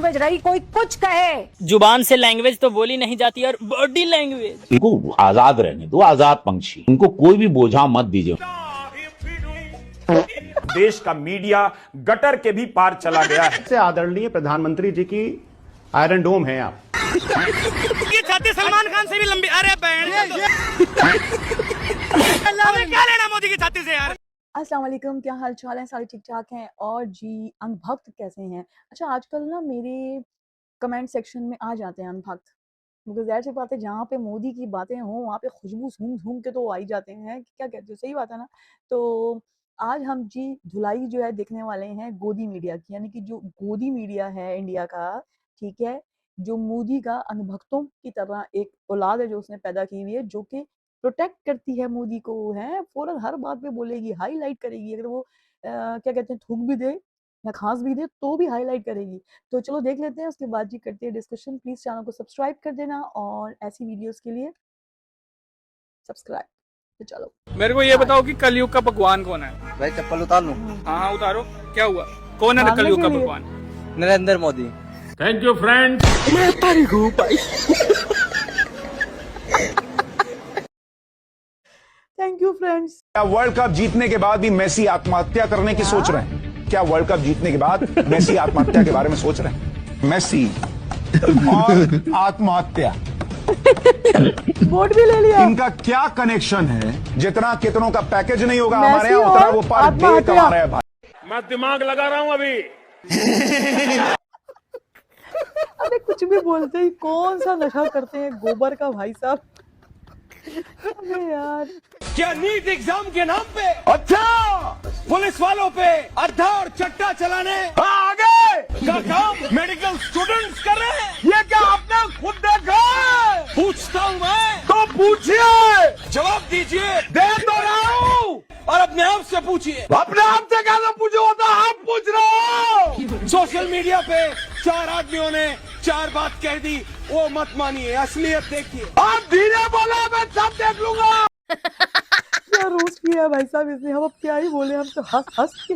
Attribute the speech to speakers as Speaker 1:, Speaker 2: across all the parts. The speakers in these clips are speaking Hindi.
Speaker 1: लैंग्वेज रही, कोई कुछ कहे।
Speaker 2: जुबान से लैंग्वेज तो बोली नहीं जाती और बॉडी लैंग्वेज।
Speaker 3: इनको आजाद रहने दो, आजाद पंछी, उनको कोई भी बोझा मत दीजिए।
Speaker 4: देश का मीडिया गटर के भी पार चला गया है।
Speaker 5: से आदरणीय प्रधानमंत्री जी की आयरन डोम है आप।
Speaker 6: ये छाती सलमान खान से भी लंबी। अरे हमें क्या लेना मोदी की छाती से यार।
Speaker 1: अस्सलाम वालेकुम, क्या हाल चाल है? सारे ठीक ठाक हैं। और जी, अनभक्त कैसे हैं? अच्छा, आजकल ना मेरे कमेंट सेक्शन में आ जाते हैं अनभक्त, क्योंकि ज़ाहिर सी बात है जहाँ पे मोदी की बातें हों वहाँ पे खुशबू सूंघ सूंघ के तो आ ही जाते हैं। क्या कहते हो, सही बात है ना? तो आज हम जी धुलाई जो है देखने वाले हैं गोदी मीडिया की, यानी कि जो गोदी मीडिया है इंडिया का, ठीक है, जो मोदी का अनभक्तों की तरह एक औलाद है जो उसने पैदा की हुई है, जो कि प्रोटेक्ट करती है मोदी को, है फौरन हर बात पे बोलेगी, हाईलाइट करेगी। अगर वो क्या कहते हैं, थूक भी दे या खांस भी दे तो भी हाईलाइट करेगी। तो चलो देख लेते हैं, उसके बाद जी करते हैं डिस्कशन। प्लीज चैनल को सब्सक्राइब कर देना और ऐसी वीडियोस के लिए सब्सक्राइब। तो चलो
Speaker 6: मेरे को ये बताओ कि कलयुग का भगवान कौन है?
Speaker 7: भाई चप्पल उतार लूं?
Speaker 6: हाँ उतारो। क्या हुआ? कौन है कलयुग का भगवान?
Speaker 7: Narendra Modi.
Speaker 4: Thank you friend.
Speaker 1: Thank you friends.
Speaker 4: क्या वर्ल्ड कप जीतने के बाद भी मेसी आत्महत्या करने की सोच रहे हैं? क्या वर्ल्ड कप जीतने के बाद मेसी आत्महत्या के बारे में सोच रहे हैं? मेसी और आत्महत्या,
Speaker 1: वोट भी ले लिया।
Speaker 4: इनका क्या कनेक्शन है? जितना कितनों का पैकेज नहीं होगा
Speaker 1: मेसी
Speaker 4: हमारे यहाँ, उतना
Speaker 1: और
Speaker 4: वो पर डे
Speaker 1: आत्महत्या।
Speaker 4: कमा रहे हैं भाई। मैं दिमाग लगा रहा हूं अभी।
Speaker 1: अरे कुछ भी बोलते ही कौन सा नशा करते हैं गोबर का भाई साहब। अबे यार,
Speaker 6: क्या नीट एग्जाम के नाम पे अच्छा पुलिस वालों पे अड्डा और चट्टा चलाने आगे का काम मेडिकल स्टूडेंट्स कर रहे हैं? ये क्या आपने खुद देखा? पूछता हूँ मैं तो पूछिए, जवाब दीजिए। दे तो रहा हूँ और अपने आप से पूछिए। अपने आप से कैसे पूछो, होता आप पूछ रहे हो। सोशल मीडिया पे 4 आदमियों ने 4 बात कह दी, वो मत मानिए, असलियत देखिए। आप धीरे बोलो, मैं सब देख लूंगा।
Speaker 1: क्या रोस्ट किया है भाई साहब इसने। हम अब क्या ही बोले, हम तो हंस हंस के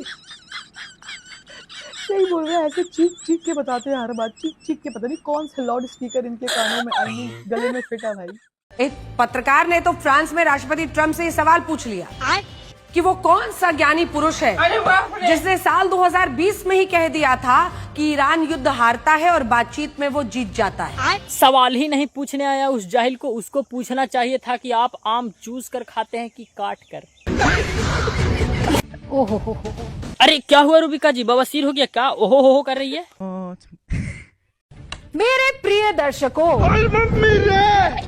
Speaker 1: सही बोल रहे हैं। ऐसे चीख चीख के बताते हैं हर बात, चीख चीख के। पता नहीं कौन से लाउड स्पीकर इनके कानों में आई, गले में फिट है भाई।
Speaker 8: एक पत्रकार ने तो फ्रांस में राष्ट्रपति ट्रम्प से ये सवाल पूछ लिया कि वो कौन सा ज्ञानी पुरुष है जिसने साल 2020 में ही कह दिया था कि ईरान युद्ध हारता है और बातचीत में वो जीत जाता है।
Speaker 2: सवाल ही नहीं पूछने आया उस जाहिल को, उसको पूछना चाहिए था कि आप आम चूस कर खाते हैं कि काट कर। ओहो हो। अरे क्या हुआ रूबिका जी, बवासीर हो गया क्या? ओहो हो कर रही है।
Speaker 1: मेरे प्रिय दर्शकों,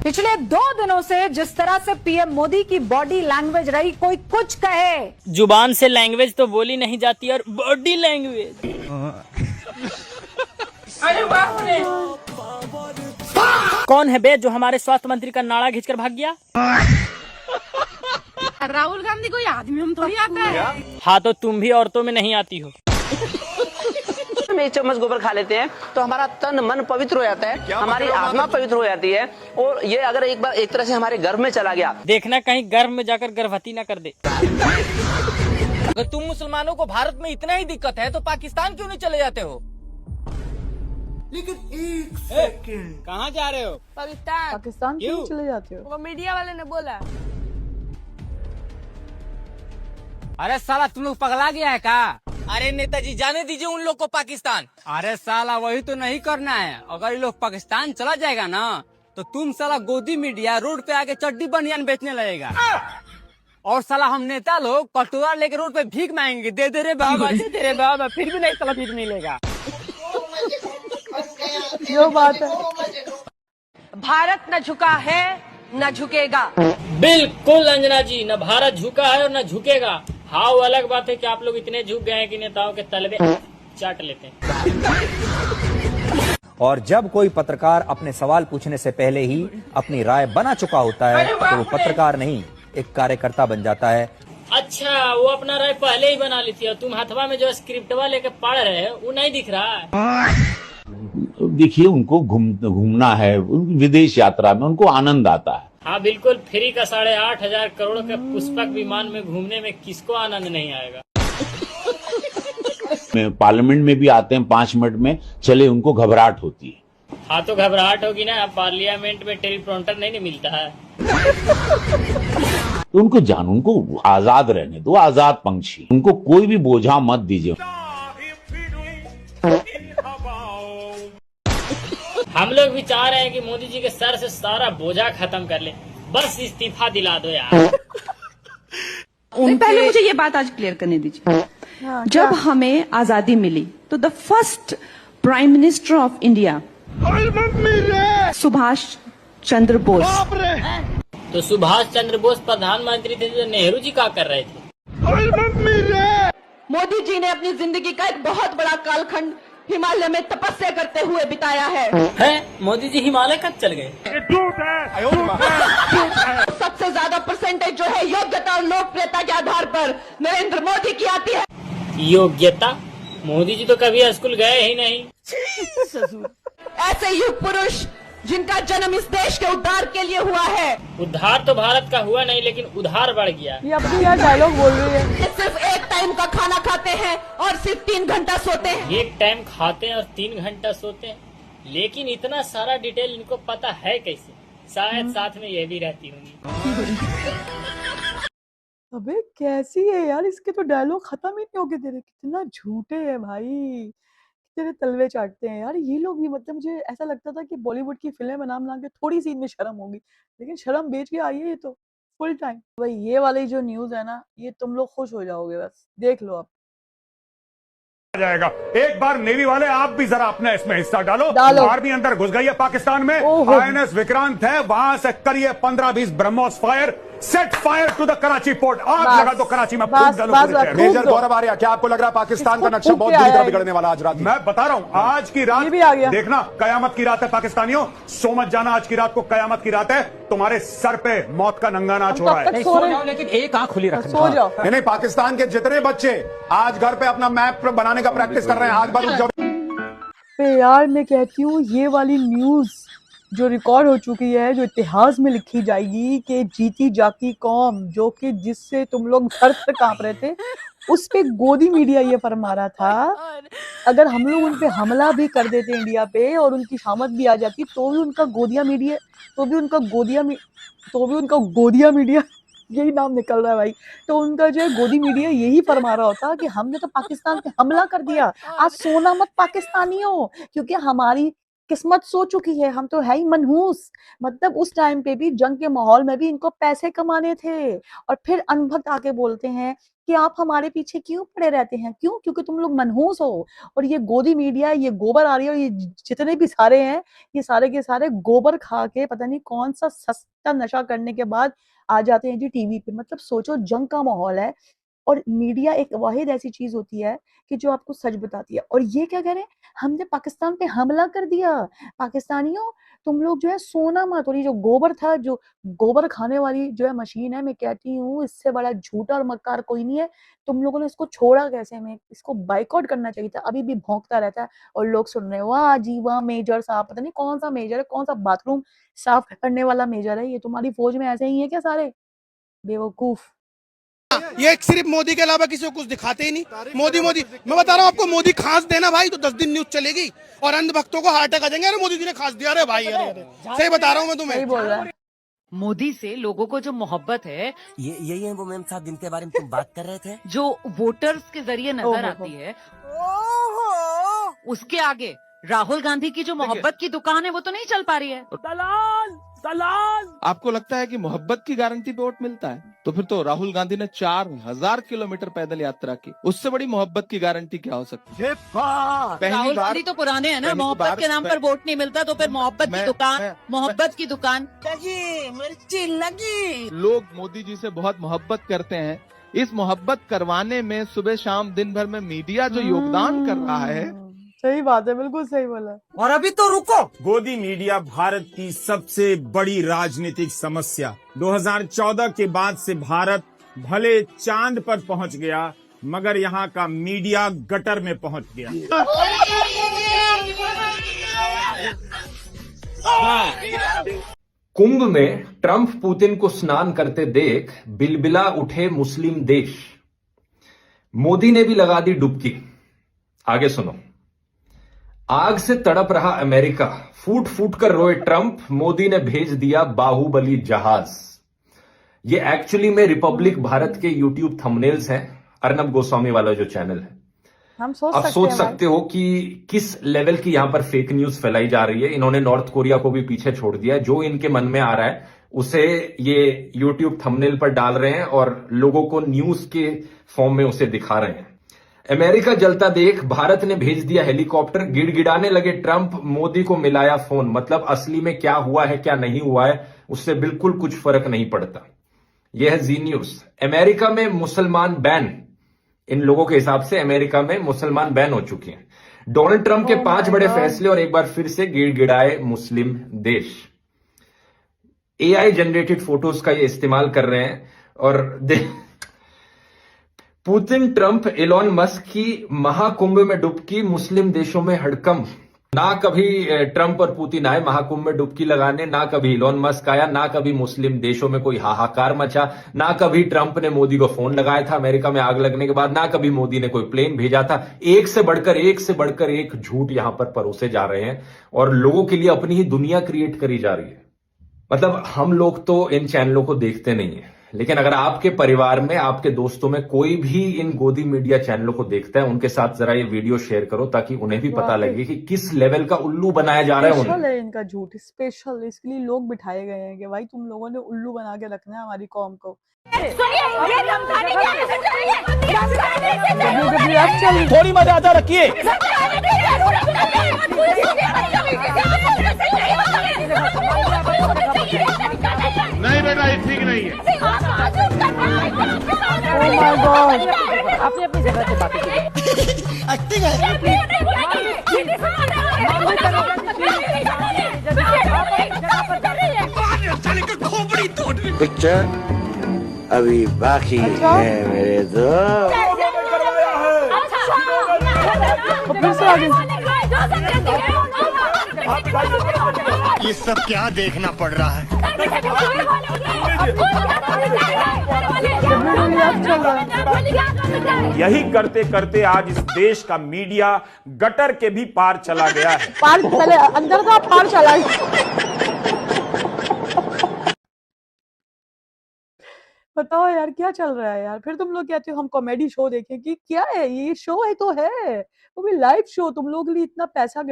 Speaker 1: पिछले 2 दिनों से जिस तरह से पीएम मोदी की बॉडी लैंग्वेज रही, कोई कुछ कहे।
Speaker 2: जुबान से लैंग्वेज तो बोली नहीं जाती और बॉडी लैंग्वेज। कौन है बे जो हमारे स्वास्थ्य मंत्री का नाड़ा खींचकर भाग गया?
Speaker 8: राहुल गांधी कोई आदमी हम थोड़ी आता है।
Speaker 2: हाँ तो तुम भी औरतों में नहीं आती हो।
Speaker 9: हम 1 चम्मच गोबर खा लेते हैं तो हमारा तन मन पवित्र हो जाता है, हमारी आत्मा पवित्र हो जाती है। और ये अगर एक बार एक तरह से हमारे गर्भ में चला गया,
Speaker 2: देखना कहीं गर्भ में जाकर गर्भवती ना कर दे।
Speaker 7: अगर तुम मुसलमानों को भारत में इतना ही दिक्कत है तो पाकिस्तान क्यों नहीं चले जाते हो? लेकिन एक सेकंड, कहाँ जा रहे हो?
Speaker 1: पाकिस्तान क्यों चले जाते हो?
Speaker 8: वो मीडिया वाले ने बोला।
Speaker 7: अरे साला तुम लोग पगला गया है क्या? अरे नेताजी जाने दीजिए उन लोग को पाकिस्तान। अरे साला वही तो नहीं करना है। अगर ये लोग पाकिस्तान चला जाएगा ना तो तुम साला गोदी मीडिया रोड पे आके चड्डी बनियान बेचने लगेगा। और साला हम नेता लोग कटोरा लेके रोड पे भीख मांगेंगे, दे दे रे बाबा, दे दे रे बाबा, फिर भी नहीं साला भीख मिलेगा।
Speaker 1: यो बात है।
Speaker 8: भारत न झुका है न झुकेगा।
Speaker 2: बिल्कुल अंजना जी, न भारत झुका है और न झुकेगा। हाँ वो अलग बात है कि आप लोग इतने झुक गए हैं कि नेताओं के तलवे चाट लेते हैं।
Speaker 10: और जब कोई पत्रकार अपने सवाल पूछने से पहले ही अपनी राय बना चुका होता है तो वो पत्रकार नहीं, एक कार्यकर्ता बन जाता है।
Speaker 2: अच्छा, वो अपना राय पहले ही बना ली थी और तुम हथवा में जो स्क्रिप्टवा लेके पढ़ रहे हो वो नहीं दिख रहा है।
Speaker 3: देखिए, उनको घूमना है, विदेश यात्रा में उनको आनंद आता है।
Speaker 2: हाँ बिल्कुल, फ्री का 8,500 करोड़ के पुष्पक विमान में घूमने में किसको आनंद नहीं आएगा।
Speaker 3: पार्लियामेंट में भी आते हैं 5 मिनट में चले, उनको घबराहट होती है।
Speaker 2: हाँ तो घबराहट होगी ना, पार्लियामेंट में टेलीप्रॉम्प्टर नहीं मिलता है।
Speaker 3: तो उनको उनको आजाद रहने दो, आजाद पंछी, उनको कोई भी बोझा मत दीजिए।
Speaker 2: हम लोग भी चाह रहे हैं कि मोदी जी के सर से सारा बोझा खत्म कर ले, बस इस्तीफा दिला दो यार।
Speaker 11: पहले मुझे ये बात आज क्लियर करने दीजिए। जब हमें आजादी मिली तो the first prime minister of India Subhash Chandra Bose.
Speaker 2: तो सुभाष चंद्र बोस प्रधानमंत्री थे, जो नेहरू जी क्या कर रहे थे?
Speaker 11: मोदी जी ने अपनी जिंदगी का एक बहुत बड़ा कालखंड हिमालय में तपस्या करते हुए बिताया है?
Speaker 2: मोदी जी हिमालय कब चल गए?
Speaker 11: सबसे ज्यादा परसेंटेज जो है योग्यता और लोकप्रियता के आधार पर नरेंद्र मोदी की आती है।
Speaker 2: योग्यता? मोदी जी तो कभी स्कूल गए ही नहीं।
Speaker 11: ऐसे युग पुरुष जिनका जन्म इस देश के उद्धार के लिए हुआ है।
Speaker 2: उद्धार तो भारत का हुआ नहीं, लेकिन उधार बढ़ गया।
Speaker 1: ये अपनी यार डायलॉग बोल रही है।
Speaker 11: ये सिर्फ एक टाइम का खाना खाते हैं और सिर्फ 3 घंटा सोते हैं।
Speaker 2: एक टाइम खाते हैं और 3 घंटा सोते हैं, लेकिन इतना सारा डिटेल इनको पता है कैसे? शायद साथ में ये भी रहती होंगी।
Speaker 1: अबे कैसी है यार, इसके तो डायलॉग खत्म ही नहीं होके दे रहे। कितना झूठे हैं भाई, तेरे तलवे चाटते हैं यार ये लोग भी। मतलब मुझे ऐसा लगता था कि बॉलीवुड की फिल्में बना के थोड़ी सी इनमें शर्म होगी, लेकिन शर्म बेच के आई है ये तो फुल टाइम। भाई ये वाली जो न्यूज है ना, ये तुम लोग खुश हो जाओगे, बस देख लो आप।
Speaker 6: जाएगा एक बार नेवी वाले आप भी जरा अपना इसमें हिस्सा डालो। आर्मी अंदर घुस गई है पाकिस्तान में। INS विक्रांत है, वहां से करिए 15-20 BrahMos fire, set fire to the Karachi port. आग लगा दो कराची में।
Speaker 4: मेजर गौरव आर्या, क्या आपको लग रहा है पाकिस्तान का नक्शा बहुत बुरी तरह बिगड़ने वाला आज रात?
Speaker 6: मैं बता रहा हूं, आज की रात देखना कयामत की रात है पाकिस्तानियों। सो मत जाना, आज की रात को कयामत की रात है। तुम्हारे सर पे मौत का नंगा नाच हो रहा है।
Speaker 7: सो जाओ, लेकिन एक आंख खुली रखना।
Speaker 1: सो जाओ।
Speaker 4: नहीं, पाकिस्तान के जितने बच्चे आज घर पे अपना मैप बनाने का प्रैक्टिस कर रहे हैं, आज बार
Speaker 1: यार मैं कहती हूँ ये वाली न्यूज जो रिकॉर्ड हो चुकी है, जो इतिहास में लिखी जाएगी कि जीती जाती कौम, जो कि जिससे तुम लोग घर से कांप रहे थे, उस पे गोदी मीडिया ये फरमा रहा था अगर हम लोग उन पे हमला भी कर देते इंडिया पे और उनकी शामत भी आ जाती, तो भी उनका गोदिया मीडिया यही नाम निकल रहा है भाई, तो उनका जो है गोदी मीडिया यही फरमा रहा होता कि हमने तो पाकिस्तान पे हमला कर दिया, आज सोना मत पाकिस्तानियों, क्योंकि हमारी किस्मत सो चुकी है, हम तो है ही मनहूस। मतलब उस टाइम पे भी जंग के माहौल में भी इनको पैसे कमाने थे। और फिर अनभक्त आके बोलते हैं कि आप हमारे पीछे क्यों पड़े रहते हैं? क्यों? क्योंकि तुम लोग मनहूस हो। और ये गोदी मीडिया, ये गोबर आ रही है, और ये जितने भी सारे हैं, ये सारे के सारे गोबर खा के पता नहीं कौन सा सस्ता नशा करने के बाद आ जाते हैं जी टीवी पे। मतलब सोचो, जंग का माहौल है और मीडिया एक वाहिद ऐसी चीज होती है कि जो आपको सच बताती है। और ये क्या कह रहे हैं, हमने पाकिस्तान पे हमला कर दिया। पाकिस्तानियों तुम लोग जो है सोना मत। और ये जो गोबर था, जो गोबर खाने वाली जो है मशीन है, मैं कहती हूँ इससे बड़ा झूठा और मक्कार कोई नहीं है। तुम लोगों ने इसको छोड़ा कैसे? हमें इसको बाइकआउट करना चाहिए था। अभी भी भौंकता रहता है और लोग सुन रहे हैं, वाह जी वाह मेजर साहब। पता नहीं कौन सा मेजर है, कौन सा बाथरूम साफ करने वाला मेजर है। ये तुम्हारी फौज में ऐसे ही है क्या सारे बेवकूफ?
Speaker 6: ये सिर्फ मोदी के अलावा किसी को कुछ दिखाते ही नहीं। मोदी मैं बता रहा हूँ आपको, मोदी खांस देना भाई तो 10 दिन न्यूज चलेगी और अंध भक्तों को हार्ट अटैक आ जाएंगे। अरे मोदी जी ने खांस दिया। अरे भाई, अरे सही बता रहा हूँ मैं तुम्हें।
Speaker 1: सही बोल रहा है।
Speaker 11: मोदी से लोगों को जो मोहब्बत है,
Speaker 9: ये यही है वो मैम साहब जिनके बारे में तुम बात कर रहे थे,
Speaker 11: जो वोटर्स के जरिए नजर आती है, उसके आगे राहुल गांधी की जो मोहब्बत की दुकान है वो तो नहीं चल पा रही है।
Speaker 6: दलाल आपको लगता है कि मोहब्बत की गारंटी पे वोट मिलता है? तो फिर तो राहुल गांधी ने 4000 किलोमीटर पैदल यात्रा की, उससे बड़ी मोहब्बत की गारंटी क्या हो सकती है?
Speaker 11: राहुल गांधी तो पुराने हैं ना। मोहब्बत के नाम पर वोट नहीं मिलता तो फिर मोहब्बत की दुकान मिर्ची लगी।
Speaker 6: लोग मोदी जी से बहुत मोहब्बत करते हैं। इस मोहब्बत करवाने में सुबह शाम दिन भर में मीडिया जो योगदान कर रहा है।
Speaker 1: सही बात है, बिल्कुल सही बोला।
Speaker 11: और अभी तो रुको,
Speaker 6: गोदी मीडिया भारत की सबसे बड़ी राजनीतिक समस्या। 2014 के बाद से भारत भले चांद पर पहुंच गया, मगर यहाँ का मीडिया गटर में पहुंच गया।
Speaker 12: कुंभ में ट्रंप पुतिन को स्नान करते देख बिलबिला उठे मुस्लिम देश। मोदी ने भी लगा दी डुबकी। आगे सुनो। आग से तड़प रहा अमेरिका, फूट फूट कर रोए ट्रंप, मोदी ने भेज दिया बाहुबली जहाज। ये एक्चुअली में रिपब्लिक भारत के यूट्यूब थंबनेल्स हैं, अर्नब गोस्वामी वाला जो चैनल है।
Speaker 1: हम
Speaker 12: आप सोच सकते हो कि किस लेवल की यहां पर फेक न्यूज फैलाई जा रही है। इन्होंने नॉर्थ कोरिया को भी पीछे छोड़ दिया है। जो इनके मन में आ रहा है उसे ये यूट्यूब थंबनेल पर डाल रहे हैं और लोगों को न्यूज के फॉर्म में उसे दिखा रहे हैं। अमेरिका जलता देख भारत ने भेज दिया हेलीकॉप्टर, गिड़गिड़ाने लगे ट्रंप, मोदी को मिलाया फोन। मतलब असली में क्या हुआ है क्या नहीं हुआ है उससे बिल्कुल कुछ फर्क नहीं पड़ता। यह है जी न्यूज। अमेरिका में मुसलमान बैन, इन लोगों के हिसाब से अमेरिका में मुसलमान बैन हो चुके हैं। डोनाल्ड ट्रंप के 5 बड़े फैसले और एक बार फिर से गिड़गिड़ाए मुस्लिम देश। एआई जनरेटेड फोटोज का ये इस्तेमाल कर रहे हैं और पुतिन, ट्रंप, एलोन मस्क की महाकुंभ में डुबकी, मुस्लिम देशों में हड़कंप। ना कभी ट्रंप और पुतिन आए महाकुंभ में डुबकी लगाने, ना कभी एलोन मस्क आया, ना कभी मुस्लिम देशों में कोई हाहाकार मचा, ना कभी ट्रंप ने मोदी को फोन लगाया था अमेरिका में आग लगने के बाद, ना कभी मोदी ने कोई प्लेन भेजा था। एक से बढ़कर एक झूठ यहां पर परोसे जा रहे हैं और लोगों के लिए अपनी ही दुनिया क्रिएट करी जा रही है। मतलब हम लोग तो इन चैनलों को देखते नहीं है, लेकिन अगर आपके परिवार में, आपके दोस्तों में कोई भी इन गोदी मीडिया चैनलों को देखता है, उनके साथ जरा ये वीडियो शेयर करो ताकि उन्हें भी पता लगे कि किस लेवल का उल्लू बनाया जा रहा है उन्हें।
Speaker 1: स्पेशल है इनका झूठ, स्पेशल। इसके लिए लोग बिठाए गए हैं कि भाई तुम लोगों ने उल्लू बना के रखना है हमारी कौम को।
Speaker 6: थोड़ी मर्यादा रखिए। नहीं बेटा, ये ठीक नहीं है।
Speaker 1: Oh my God!
Speaker 11: आपने अपनी जगह से बातें की। एक्टिंग है।
Speaker 13: पिक्चर अभी बाकी है मेरे दोस्त।
Speaker 6: ये सब क्या देखना पड़ रहा है?
Speaker 5: यही करते करते आज इस देश का मीडिया गटर के भी पार चला गया है।
Speaker 1: पार पहले अंदर का पार चला। बताओ यार क्या चल रहा है यार। फिर तुम लोग कहते हो हम कॉमेडी शो देखें, कि क्या है ये शो है तो है, वो भी लाइव शो। तुम लोग के लिए इतना पैसा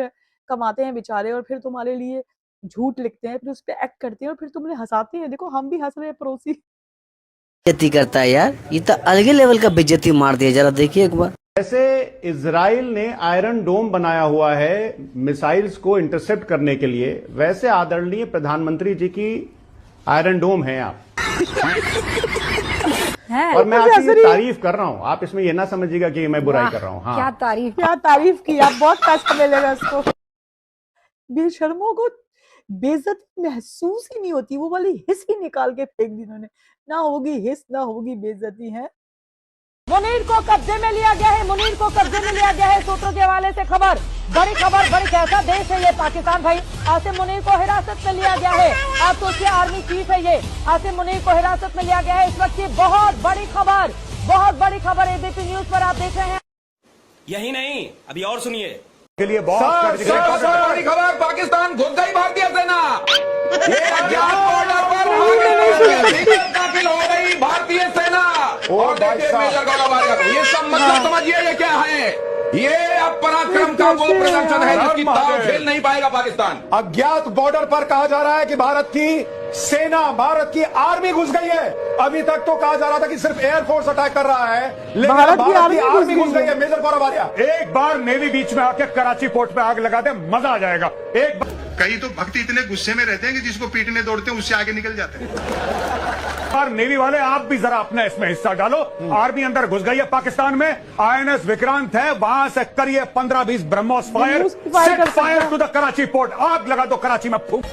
Speaker 1: कमाते हैं बेचारे और फिर तुम्हारे लिए झूठ लिखते हैं, फिर उस पर एक्ट करते हैं और फिर तुमने हंसाते हैं। देखो हम भी हंस रहे हैं पड़ोसी।
Speaker 13: बेइज्जती करता है यार, ये तो अलग लेवल का बेइज्जती मार दिया। जरा देखिए एक बार।
Speaker 5: जैसे इजराइल ने आयरन डोम बनाया हुआ है मिसाइल्स को इंटरसेप्ट करने के लिए, वैसे आदरणीय प्रधानमंत्री जी की आयरन डोम है आप। और मैं आपकी ये तारीफ कर रहा हूँ, आप इसमें ये ना समझिएगा कि मैं बुराई कर रहा हूँ। हाँ,
Speaker 1: क्या तारीफ की आप। बहुत पैसा मिलेगा इसको। बेशर्मों को बेइज्जती महसूस ही नहीं होती, वो वाली हिस ही निकाल के फेंक दी इन्होंने। ना होगी हिस, ना होगी बेइज्जती है।
Speaker 11: मुनीर को कब्जे में लिया गया है, मुनीर को कब्जे में लिया गया है। सूत्रों के हवाले से खबर, बड़ी कैसा देश है ये पाकिस्तान भाई। आसिम मुनीर को हिरासत में लिया गया है। आप सोचिए आर्मी चीफ है ये, आसिम मुनीर को हिरासत में लिया गया है। इस वक्त की बहुत बड़ी खबर एबीपी न्यूज पर आप देख रहे हैं।
Speaker 6: यही नहीं, अभी और सुनिए।
Speaker 5: के लिए बहुत
Speaker 6: बड़ी खबर, पाकिस्तान घुस गई भारतीय सेना। ये अज्ञात बॉर्डर पर दाखिल हो गई भारतीय सेना। और देखिए मेजर गौरव आर्या, ये सब मतलब समझिए ये क्या है। ये अब पराक्रम का वो प्रदर्शन है जिसकी ताव झेल नहीं पाएगा पाकिस्तान।
Speaker 5: अज्ञात बॉर्डर पर कहा जा रहा है कि भारत की सेना, भारत की आर्मी घुस गई है। अभी तक तो कहा जा रहा था कि सिर्फ एयरफोर्स अटैक कर रहा है, लेकिन भारत की आर्मी घुस गई है। मेजर गौरव आर्या, एक बार नेवी बीच में आके कराची पोर्ट पे आग लगा दे, मजा आ जाएगा। एक बार
Speaker 6: कई तो भक्ति इतने गुस्से में रहते हैं कि जिसको पीटने दौड़ते हैं उससे आगे निकल जाते हैं।
Speaker 5: और नेवी वाले आप भी जरा अपना इसमें हिस्सा डालो। आर्मी अंदर घुस गई है पाकिस्तान में। आईएनएस विक्रांत है, वहां से करिए 15-20 BrahMos fire, set fire to the Karachi port. आग लगा दो कराची में, फूंक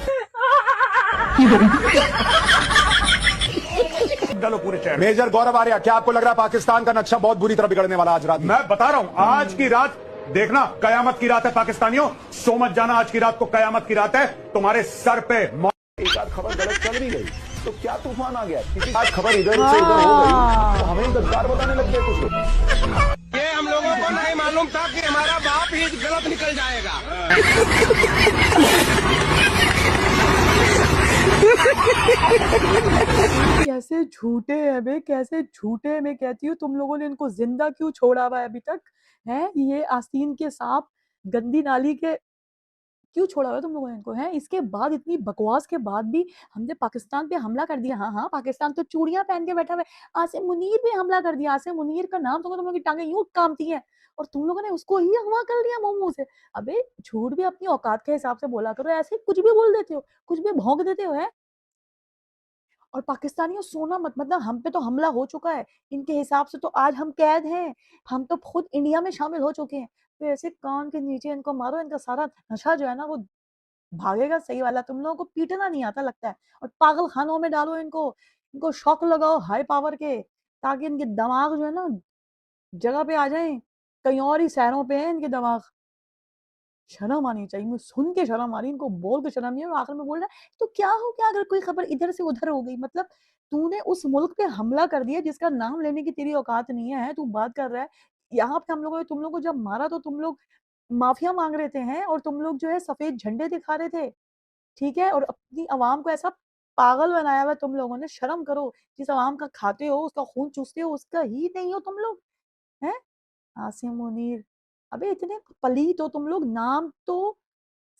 Speaker 5: डालो पूरे शहर। मेजर गौरव आर्या, क्या आपको लग रहा है पाकिस्तान का नक्शा बहुत बुरी तरह बिगड़ने वाला आज रात? मैं बता रहा हूं, आज की रात देखना कयामत की रात है पाकिस्तानियों। सो मत जाना, आज की रात को कयामत की रात है। तुम्हारे सर पे एक आध खबर गलत चल भी गई तो क्या तूफान आ गया। आज खबर इधर से उधर हो गई तो हमें गद्दार बताने लग गए कुछ लोग।
Speaker 6: ये हम लोगों को हमको नहीं मालूम था कि हमारा बाप ही गलत निकल जाएगा।
Speaker 1: कैसे झूठे हैं बे, कैसे झूठे हैं। मैं कहती हूँ तुम लोगों ने इनको जिंदा क्यों छोड़ा हुआ है अभी तक, हैं? ये आस्तीन के सांप गंदी नाली के क्यों छोड़ा हुआ है तुम लोगों ने इनको, हैं? इसके बाद इतनी बकवास के बाद भी हमने पाकिस्तान पे हमला कर दिया। हाँ हाँ, पाकिस्तान तो चूड़ियां पहन के बैठा हुआ है। आसिम मुनीर पे हमला कर दिया। आसिम मुनीर का नाम तुम लोगों की टांगे यूं कामती हैं और तुम लोगों ने उसको ही अगवा कर लिया मुंह से। अबे झूठ भी अपनी औकात के हिसाब से बोला करो, ऐसे कुछ भी बोल देते हो, कुछ भी भौंक देते हो, है? और पाकिस्तानियों सोना मत, मतलब हम पे तो हमला हो चुका है, इनके हिसाब से तो आज हम कैद हैं, हम तो खुद इंडिया में शामिल हो चुके हैं। तो ऐसे कान के नीचे इनको मारो, इनका सारा नशा जो है ना वो भागेगा सही वाला। तुम लोगों को पीटना नहीं आता लगता है, और पागल खानों में डालो इनको, इनको शौक लगाओ हाई पावर के, ताकि इनके दिमाग जो है ना जगह पे आ जाए, कहीं और ही शहरों पे है इनके दिमाग। शर्म आनी चाहिए, मैं सुन के शर्म आ रही, इनको बोल के शर्म नहीं है। और आखिर में बोल रहा है तो क्या हो गया अगर कोई खबर इधर से उधर हो गई, मतलब तूने उस मुल्क पे हमला कर दिया जिसका नाम लेने की तेरी औकात नहीं है, तू बात कर रहा है यहाँ पे हम लोगों ने तुम लोग को जब मारा तो तुम लोग माफिया मांग रहे थे, हैं? और तुम लोग जो है सफेद झंडे दिखा रहे थे, ठीक है? और अपनी आवाम को ऐसा पागल बनाया हुआ है तुम लोगों ने। शर्म करो, जिस आवाम का खाते हो, उसका खून चूसते हो, उसका ही नहीं हो तुम लोग, हैं? आसिम मुनीर, अबे इतने पलीत हो तुम लोग, नाम तो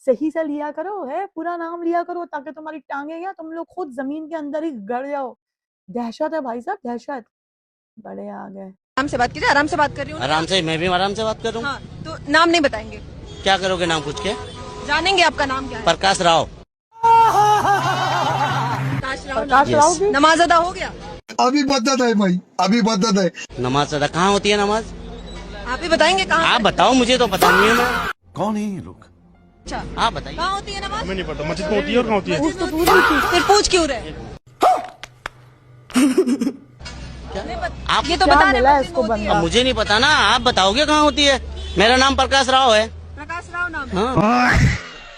Speaker 1: सही से लिया करो, है? पूरा नाम लिया करो ताकि तुम्हारी टांगे या तुम लोग खुद जमीन के अंदर ही गड़ जाओ। दहशत है भाई साहब, दहशत। बड़े आ गए।
Speaker 8: आराम से बात कीजिए, आराम से बात कर रही हूँ।
Speaker 13: आराम से, मैं भी आराम से बात कर रहा हूँ।
Speaker 8: हाँ, तो नाम नहीं बताएंगे?
Speaker 13: क्या करोगे नाम पूछ के?
Speaker 8: जानेंगे आपका नाम क्या है?
Speaker 13: प्रकाश राव।
Speaker 8: प्रकाश राव भी? नमाज अदा हो गया?
Speaker 6: अभी बदत है भाई, अभी बदत है।
Speaker 13: नमाज अदा कहाँ होती है नमाज?
Speaker 8: आप ही बताएंगे कहाँ?
Speaker 13: आप बताओ, मुझे तो पता नहीं है। मैं
Speaker 6: कौन है ये लोग?
Speaker 8: अच्छा,
Speaker 13: आप बताइए।
Speaker 8: कहाँ होती है नमाज?
Speaker 6: हमें नहीं पता, मस्जिद में होती है और कहाँ होती है?
Speaker 8: मस्जिद में होती है। फिर पूछ क्यों रहे?
Speaker 13: आप
Speaker 8: ये तो
Speaker 1: क्या
Speaker 8: बता रहे
Speaker 1: मिला
Speaker 8: मस्जिद
Speaker 1: इसको
Speaker 8: में होती है।
Speaker 1: बंदा?
Speaker 13: मुझे नहीं पता ना, आप बताओगे कहाँ होती है। मेरा नाम प्रकाश राव है।
Speaker 8: प्रकाश राव नाम है।
Speaker 13: हाँ।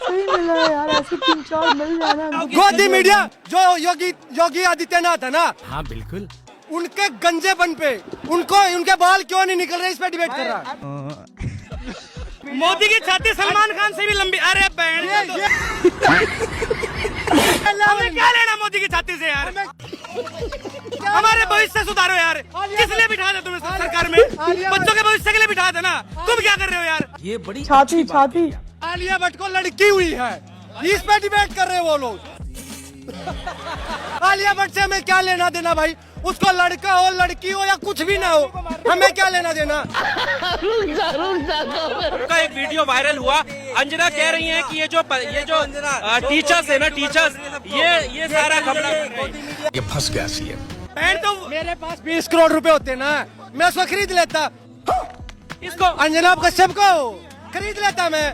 Speaker 1: सही मिला है यार, ऐसे 3-4 मिल जाना।
Speaker 6: गोदी मीडिया जो योगी आदित्यनाथ है ना,
Speaker 7: हाँ बिल्कुल।
Speaker 6: उनके गंजेपन पे उनको उनके बाल क्यों नहीं निकल रहे, इस पे डिबेट कर रहा है। मोदी की छाती सलमान खान से भी लंबी। अरे बहन, हमें क्या लेना मोदी की छाती से यार? हमारे भविष्य सुधारो यार। किस लिए बिठा दे तुम्हें सरकार में? बच्चों के भविष्य के लिए बिठा देना। तुम क्या कर रहे हो यार?
Speaker 7: ये बड़ी
Speaker 1: छाती छाती।
Speaker 6: आलिया भट्ट को लड़की हुई है, इस पे डिबेट कर रहे हैं वो लोग। आलिया भट्ट से हमें क्या लेना देना भाई? उसको लड़का हो लड़की हो या कुछ भी ना हो, हमें क्या लेना देना?
Speaker 2: का एक वीडियो वायरल हुआ, अंजना कह रही हैं कि ये जो टीचर्स है ना, टीचर्स ये सारा घपला कर रहे हैं।
Speaker 6: ये फंस गया सी है। तो मेरे पास 20 करोड़ रुपए होते ना, मैं उसको खरीद लेता। इसको अंजना कश्यप को खरीद लेता मैं।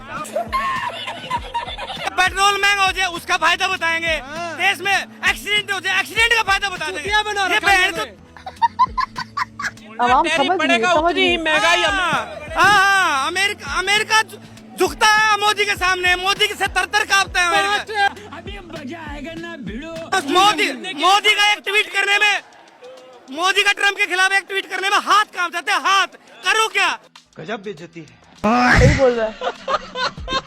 Speaker 6: पेट्रोल महंगा हो जाए उसका फायदा बताएंगे, देश में एक्सीडेंट हो जाए एक्सीडेंट का फायदा बता देंगे। ये बहन तो
Speaker 1: आवाम समझ गई, समझ गई।
Speaker 2: महंगाई।
Speaker 6: हाँ, अमेरिका झुकता है मोदी के सामने, मोदी के से तर कांपता है अमेरिका।
Speaker 2: अभी मजा आएगा ना भिड़ो।
Speaker 6: मोदी का एक ट्वीट करने में, मोदी का ट्रम्प के खिलाफ एक ट्वीट करने में हाथ कांप जाते हैं। हाथ करूँ क्या? गजब बेइज्जती है।
Speaker 1: सही बोल रहा है।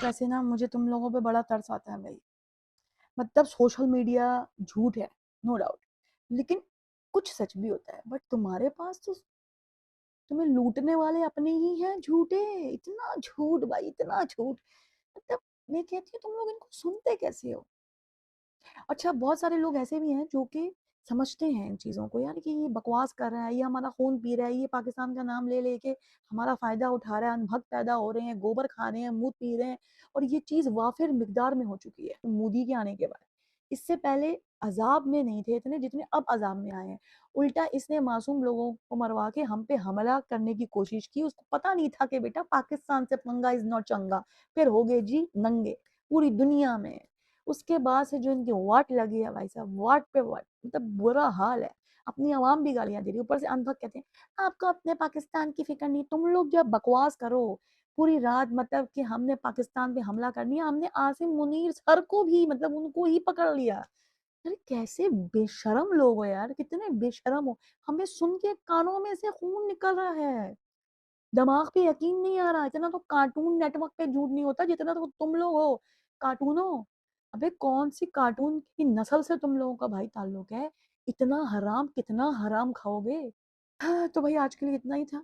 Speaker 1: वैसे ना मुझे तुम लोगों पे बड़ा तरस आता है भाई, मतलब सोशल मीडिया झूठ है नो डाउट, लेकिन कुछ सच भी होता है। बट तुम्हारे पास तो तुम्हें लूटने वाले अपने ही हैं झूठे। इतना झूठ भाई, इतना झूठ, मतलब मैं कहती हूँ तुम लोग इनको सुनते कैसे हो? अच्छा, बहुत सारे लोग ऐसे भी हैं जो कि समझते हैं इन चीज़ों को, यार कि ये बकवास कर रहा है, ये हमारा खून पी रहा है, ये पाकिस्तान का नाम ले लेके हमारा फ़ायदा उठा रहा है, अनभक्त पैदा हो रहे हैं, गोबर खा रहे हैं, मूत पी रहे हैं। और ये चीज़ वाफिर मिकदार में हो चुकी है मोदी के आने के बाद। इससे पहले अजाब में नहीं थे इतने जितने अब अजाब में आए हैं। उल्टा इसने मासूम लोगों को मरवा के हम पे हमला करने की कोशिश की। उसको पता नहीं था कि बेटा पाकिस्तान से पंगा इज नॉट चंगा। फिर हो गए जी नंगे पूरी दुनिया में। उसके बाद से जो इनकी वाट लगी है भाई साहब, वाट पे वाट, मतलब बुरा हाल है। अपनी आवाम भी गालियां दे रही है, ऊपर से अनभक्त कहते हैं आपको अपने पाकिस्तान की फिक्र नहीं। तुम लोग जब बकवास करो पूरी रात, मतलब कि हमने पाकिस्तान पे हमला कर दिया, हमने आसिम मुनीर सर को भी, मतलब उनको ही पकड़ लिया। अरे कैसे बेशरम लोग हो यार, कितने बेशरम हो। हमें सुन के कानों में से खून निकल रहा है। दिमाग पे यकीन नहीं आ रहा, इतना तो कार्टून नेटवर्क पे झूठ नहीं होता जितना तो तुम लोग हो कार्टूनों। अबे कौन सी कार्टून की नस्ल से तुम लोगों का भाई ताल्लुक है? इतना हराम, कितना हराम खाओगे? हाँ, तो भाई आज के लिए इतना ही था।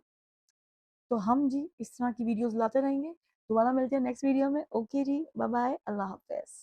Speaker 1: तो हम जी इस तरह की वीडियोस लाते रहेंगे। दोबारा मिलते हैं नेक्स्ट वीडियो में। ओके जी, बाय बाय, अल्लाह हाफ़िज़।